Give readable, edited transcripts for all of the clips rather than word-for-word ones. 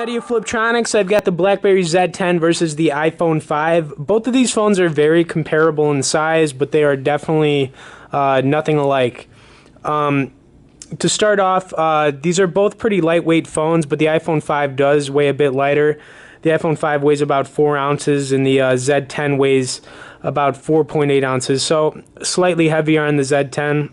everybody at Fliptronics. I've got the Blackberry Z10 versus the iPhone 5. Both of these phones are very comparable in size, but they are definitely nothing alike. To start off, these are both pretty lightweight phones, but the iPhone 5 does weigh a bit lighter. The iPhone 5 weighs about 4 ounces, and the Z10 weighs about 4.8 ounces, so slightly heavier on the Z10.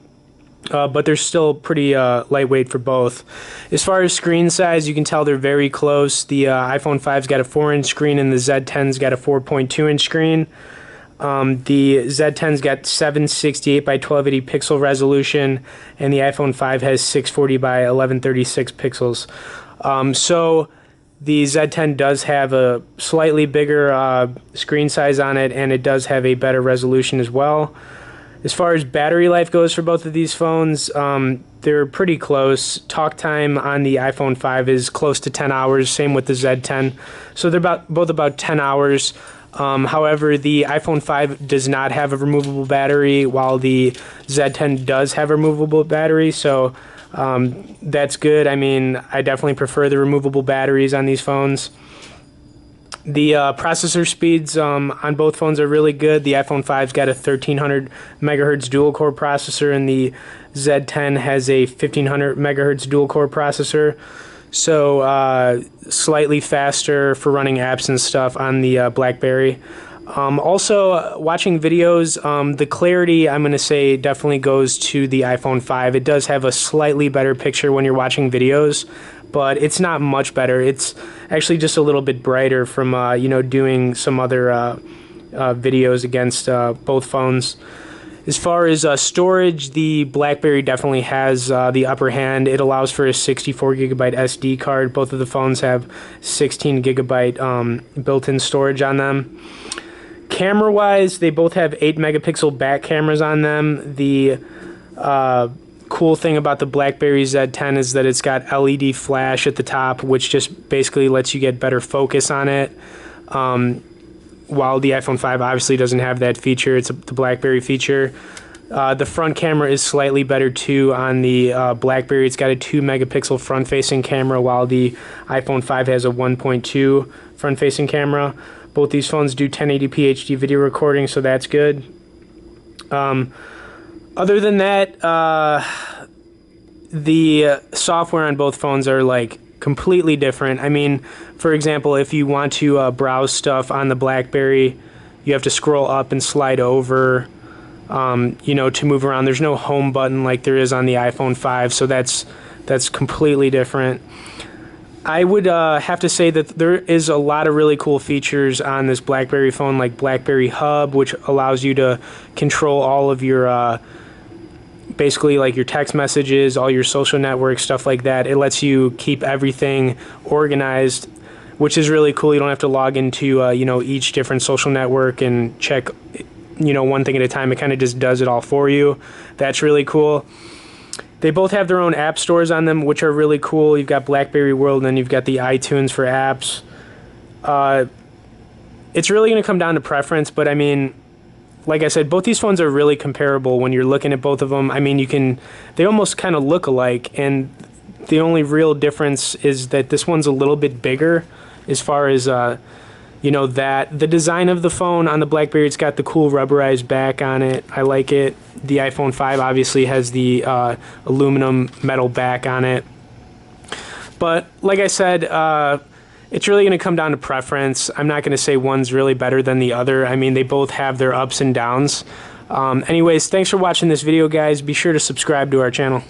But they're still pretty lightweight for both. As far as screen size, you can tell they're very close. The iPhone 5's got a 4-inch screen and the Z10's got a 4.2-inch screen. The Z10's got 768 by 1280 pixel resolution, and the iPhone 5 has 640 by 1136 pixels. So the Z10 does have a slightly bigger screen size on it, and it does have a better resolution as well. As far as battery life goes for both of these phones, they're pretty close. Talk time on the iPhone 5 is close to 10 hours, same with the Z10. So they're both about 10 hours. However, the iPhone 5 does not have a removable battery, while the Z10 does have a removable battery. So that's good. I mean, I definitely prefer the removable batteries on these phones. The processor speeds on both phones are really good. The iPhone 5's got a 1300 megahertz dual-core processor, and the Z10 has a 1500 megahertz dual-core processor. So slightly faster for running apps and stuff on the BlackBerry. Also, watching videos, the clarity, I'm going to say, definitely goes to the iPhone 5. It does have a slightly better picture when you're watching videos, but it's not much better. It's actually just a little bit brighter from doing some other videos against both phones. As far as storage, the BlackBerry definitely has the upper hand. It allows for a 64 gigabyte SD card. Both of the phones have 16 gigabyte built-in storage on them. Camera-wise, they both have 8 megapixel back cameras on them. The cool thing about the Blackberry Z10 is that it's got LED flash at the top, which just basically lets you get better focus on it. While the iPhone 5 obviously doesn't have that feature, it's the Blackberry feature. The front camera is slightly better too on the Blackberry. It's got a 2 megapixel front-facing camera, while the iPhone 5 has a 1.2 front-facing camera. Both these phones do 1080p HD video recording, so that's good. Other than that, the software on both phones are like completely different. I mean, for example, if you want to browse stuff on the BlackBerry, you have to scroll up and slide over, to move around. There's no home button like there is on the iPhone 5, so that's completely different. I would have to say that there is a lot of really cool features on this BlackBerry phone, like BlackBerry Hub, which allows you to control all of your basically like your text messages, all your social networks, stuff like that. It lets you keep everything organized, which is really cool. You don't have to log into each different social network and check one thing at a time. It kind of just does it all for you. That's really cool. They both have their own app stores on them, which are really cool. You've got BlackBerry World, and then you've got the iTunes for apps. It's really going to come down to preference, but I mean, like I said, both these phones are really comparable when you're looking at both of them. I mean, they almost kind of look alike, and the only real difference is that this one's a little bit bigger as far as, the design of the phone on the BlackBerry. It's got the cool rubberized back on it. I like it. The iPhone 5 obviously has the aluminum metal back on it. But like I said, it's really going to come down to preference. I'm not going to say one's really better than the other. I mean, they both have their ups and downs. Anyways, thanks for watching this video, guys. Be sure to subscribe to our channel.